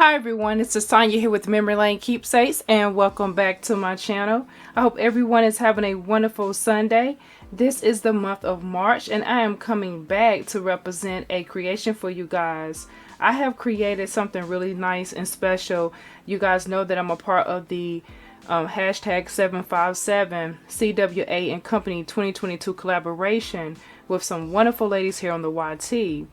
Hi everyone, it's Tanya here with Memory Lane Keepsakes, and welcome back to my channel. I hope everyone is having a wonderful Sunday. This is the month of March and I am coming back to represent a creation for you guys. I have created something really nice and special. You guys know that I'm a part of the hashtag 757 CWA and Company 2022 collaboration with some wonderful ladies here on the YT.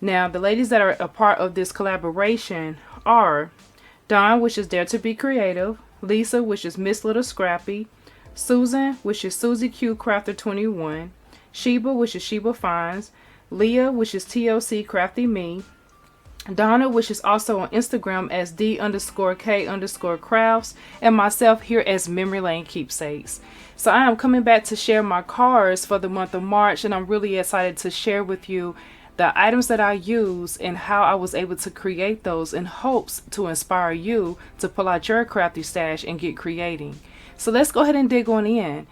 Now, the ladies that are a part of this collaboration are Dawn, which is Dare to Be Creative, Lisa, which is Miss Little Scrappy, Susan, which is Susie Q Crafter 21, Sheba, which is Sheba Finds, Lia, which is TLC Crafty Me, Donna, which is also on Instagram as D_K_crafts, and myself here as Memory Lane Keepsakes. So I am coming back to share my cards for the month of March, and I'm really excited to share with you the items that I use and how I was able to create those in hopes to inspire you to pull out your crafty stash and get creating. So let's go ahead and dig on in.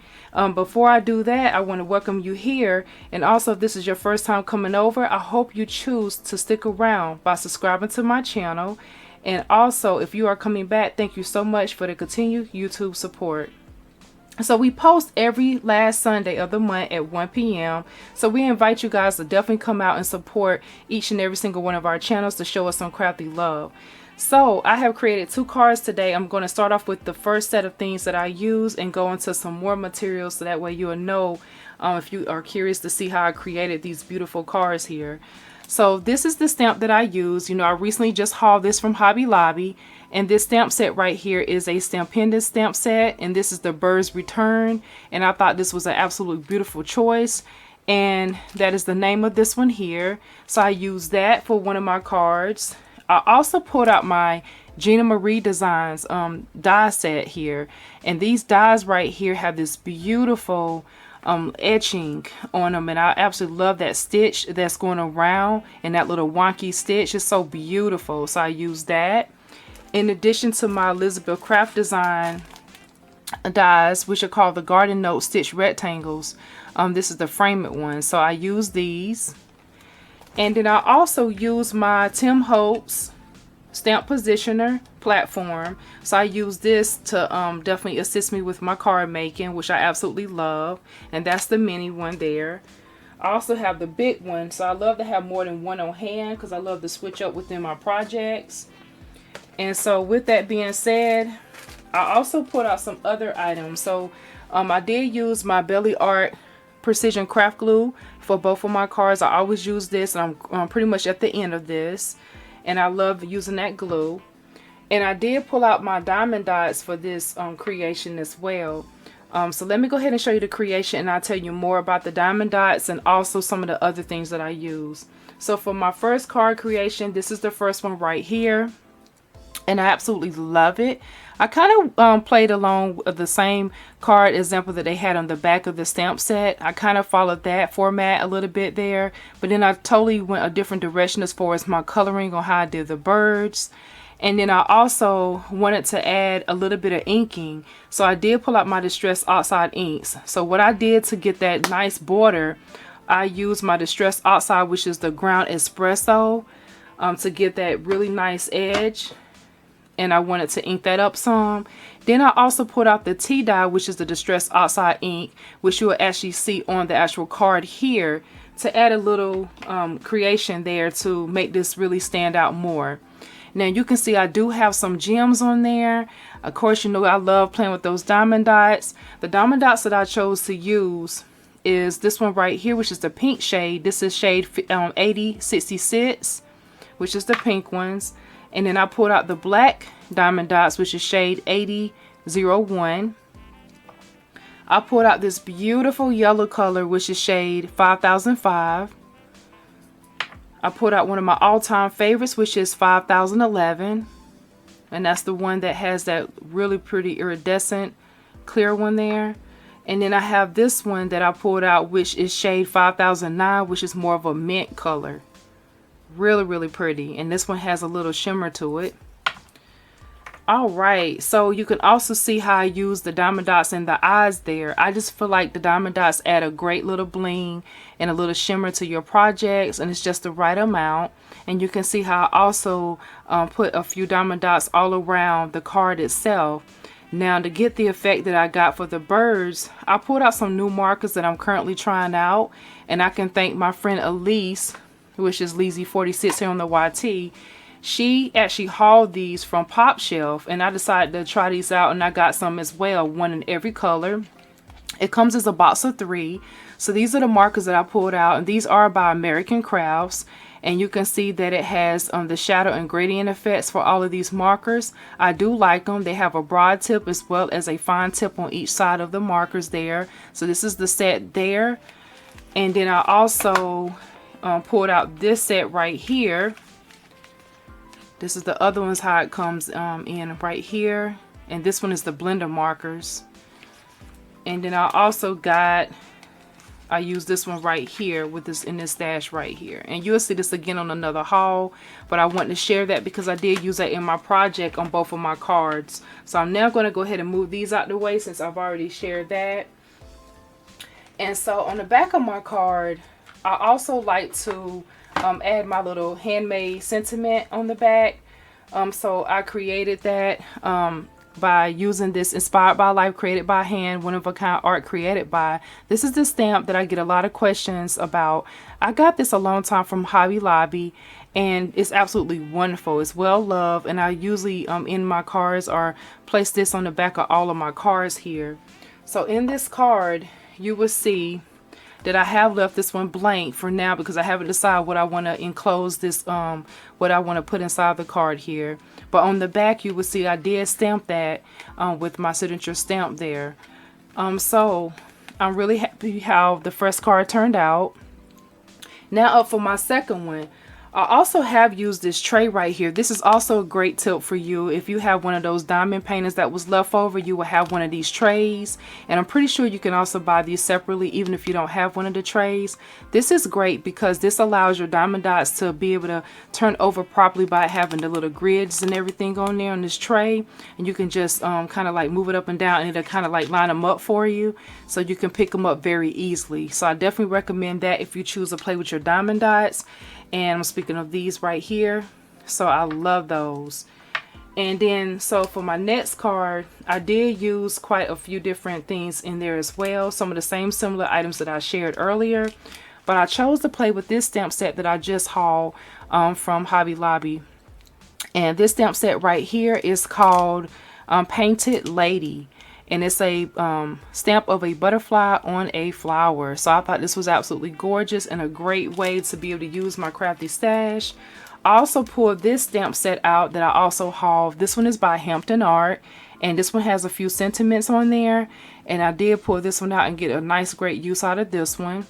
Before I do that, I want to welcome you here, and also if this is your first time coming over, I hope you choose to stick around by subscribing to my channel. And also, if you are coming back, thank you so much for the continued YouTube support. So we post every last Sunday of the month at 1 p.m. So we invite you guys to definitely come out and support each and every single one of our channels to show us some crafty love. So I have created 2 cards today. I'm going to start off with the first set of things that I use and go into some more materials so that way you'll know if you are curious to see how I created these beautiful cards here. So this is the stamp that I use. You know, I recently just hauled this from Hobby Lobby. And this stamp set right here is a Stampendeous stamp set. And this is the Bird's Return. And I thought this was an absolutely beautiful choice. And that is the name of this one here. So I used that for one of my cards. I also pulled out my Gina Marie Designs die set here. And these dies right here have this beautiful etching on them, and I absolutely love that stitch that's going around, and that little wonky stitch is so beautiful. So I use that in addition to my Elizabeth Craft Design dies, which are called the Garden Note Stitch Rectangles. This is the frame it one, so I use these. And then I also use my Tim Holtz stamp positioner platform. So I use this to definitely assist me with my card making, which I absolutely love. And that's the mini one there. I also have the big one, so I love to have more than one on hand because I love to switch up within my projects. And so with that being said, I also put out some other items. So I did use my Belly Art Precision Craft Glue for both of my cards. I always use this, and I'm pretty much at the end of this. And I love using that glue. And I did pull out my diamond dots for this creation as well. So let me go ahead and show you the creation, and I'll tell you more about the diamond dots and also some of the other things that I use. So for my first card creation, this is the first one right here. And I absolutely love it. I kind of played along with the same card example that they had on the back of the stamp set. I kind of followed that format a little bit there, but then I totally went a different direction as far as my coloring on how I did the birds. And then I also wanted to add a little bit of inking, so I did pull out my Distress Oxide inks. So what I did to get that nice border, I used my Distress Oxide, which is the Ground Espresso, to get that really nice edge. And I wanted to ink that up some. Then I also put out the tea dye, which is the Distress Oxide ink, which you will actually see on the actual card here, to add a little creation there to make this really stand out more. Now you can see I do have some gems on there. Of course, you know I love playing with those diamond dots. The diamond dots that I chose to use is this one right here, which is the pink shade. This is shade 8066, which is the pink ones. And then I pulled out the black diamond dots, which is shade 8001. I pulled out this beautiful yellow color, which is shade 5005. I pulled out one of my all-time favorites, which is 5011. And that's the one that has that really pretty iridescent clear one there. And then I have this one that I pulled out, which is shade 5009, which is more of a mint color. Really, really pretty. And this one has a little shimmer to it. All right, so you can also see how I use the diamond dots and the eyes there. I just feel like the diamond dots add a great little bling and a little shimmer to your projects, and it's just the right amount. And you can see how I also put a few diamond dots all around the card itself. Now, to get the effect that I got for the birds, I pulled out some new markers that I'm currently trying out, and I can thank my friend Elise, which is Leezy46 here on the YT. She actually hauled these from Pop Shelf, and I decided to try these out, and I got some as well, one in every color. It comes as a box of 3. So these are the markers that I pulled out, and these are by American Crafts. And you can see that it has the shadow and gradient effects for all of these markers. I do like them. They have a broad tip as well as a fine tip on each side of the markers there. So this is the set there. And then I also pulled out this set right here. This is the other one's how it comes in right here. And this one is the blender markers. And then I also I use this one right here with this in this stash right here. And you'll see this again on another haul. But I want to share that because I did use that in my project on both of my cards. So I'm now going to go ahead and move these out the way since I've already shared that. And so on the back of my card, I also like to add my little handmade sentiment on the back. So I created that by using this Inspired by Life, created by hand, one of a kind art created by. This is the stamp that I get a lot of questions about. I got this a long time from Hobby Lobby, and it's absolutely wonderful. It's well loved, and I usually in my cards or place this on the back of all of my cards here. So in this card, you will see that I have left this one blank for now because I haven't decided what I want to enclose this, what I want to put inside the card here. But on the back, you will see I did stamp that with my signature stamp there. So I'm really happy how the first card turned out. Now up for my second one. I also have used this tray right here. This is also a great tip for you. If you have one of those diamond paintings that was left over, you will have one of these trays. And I'm pretty sure you can also buy these separately even if you don't have one of the trays. This is great because this allows your diamond dots to be able to turn over properly by having the little grids and everything on there on this tray. And you can just kind of like move it up and down, and it'll kind of like line them up for you so you can pick them up very easily. So I definitely recommend that if you choose to play with your diamond dots. And I'm speaking of these right here. So I love those. And then, so for my next card, I did use quite a few different things in there as well. Some of the same similar items that I shared earlier. But I chose to play with this stamp set that I just hauled from Hobby Lobby. And this stamp set right here is called Painted Lady. And it's a stamp of a butterfly on a flower. So I thought this was absolutely gorgeous and a great way to be able to use my crafty stash. I also pulled this stamp set out that I also hauled. This one is by Hampton Art. And this one has a few sentiments on there. And I did pull this one out and get a nice great use out of this one.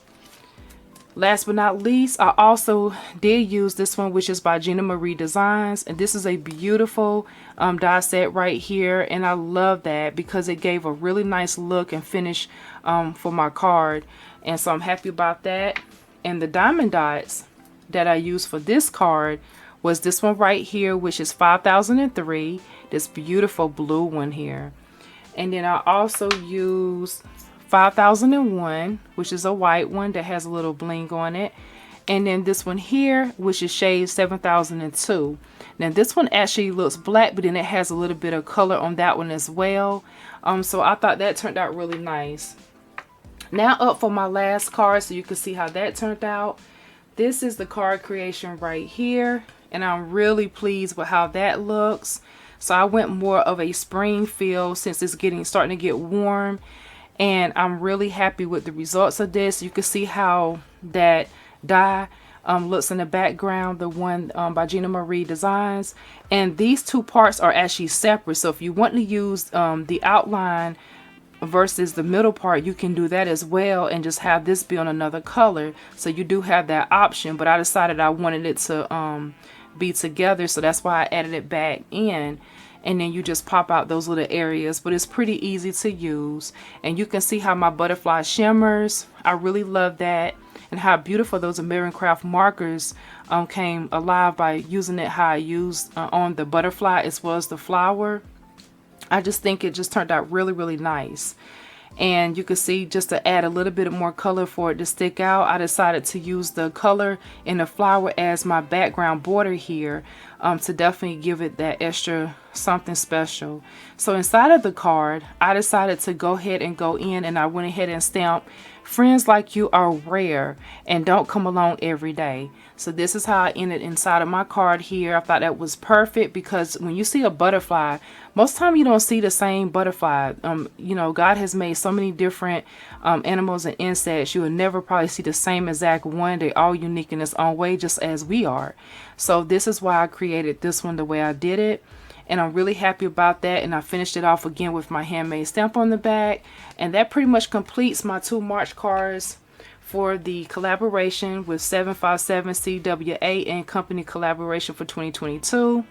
Last but not least, I also did use this one, which is by Gina Marie Designs. And this is a beautiful die set right here. And I love that because it gave a really nice look and finish for my card. And so I'm happy about that. And the diamond dots that I used for this card was this one right here, which is 5003. This beautiful blue one here. And then I also used 5001, which is a white one that has a little bling on it. And then this one here, which is shade 7002. Now this one actually looks black, but then it has a little bit of color on that one as well. So I thought that turned out really nice. Now up for my last card so you can see how that turned out. This is the card creation right here. And I'm really pleased with how that looks. So I went more of a spring feel since it's starting to get warm. And I'm really happy with the results of this. You can see how that die looks in the background, the one by Gina Marie Designs. And these two parts are actually separate. So if you want to use the outline versus the middle part, you can do that as well and just have this be on another color. So you do have that option, but I decided I wanted it to be together. So that's why I added it back in. And then you just pop out those little areas, but it's pretty easy to use. And you can see how my butterfly shimmers. I really love that. and how beautiful those American Craft markers came alive by using it how I used on the butterfly as well as the flower. I just think it just turned out really, really nice. And you can see, just to add a little bit more color for it to stick out, I decided to use the color in the flower as my background border here, to definitely give it that extra something special. So inside of the card, I decided to go ahead and go in, and I went ahead and stamped, "Friends like you are rare and don't come along every day." So this is how I ended inside of my card here. I thought that was perfect, because when you see a butterfly, most time you don't see the same butterfly. You know, God has made so many different animals and insects. You will never probably see the same exact one. They're all unique in its own way, just as we are. So this is why I created this one the way I did it. And I'm really happy about that. And I finished it off again with my handmade stamp on the back. And that pretty much completes my 2 March cards for the collaboration with 757 CWA and Company collaboration for 2022.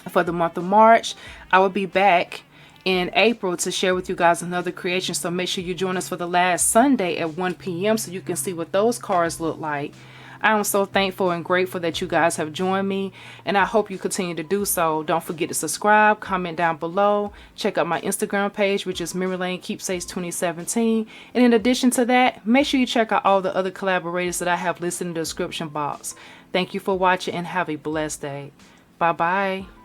For the month of March, I will be back in April to share with you guys another creation. So make sure you join us for the last Sunday at 1 p.m. so you can see what those cards look like. I am so thankful and grateful that you guys have joined me, and I hope you continue to do so. Don't forget to subscribe, comment down below, check out my Instagram page, which is Memory Lane Keepsakes 2017. And in addition to that, make sure you check out all the other collaborators that I have listed in the description box. Thank you for watching and have a blessed day. Bye bye.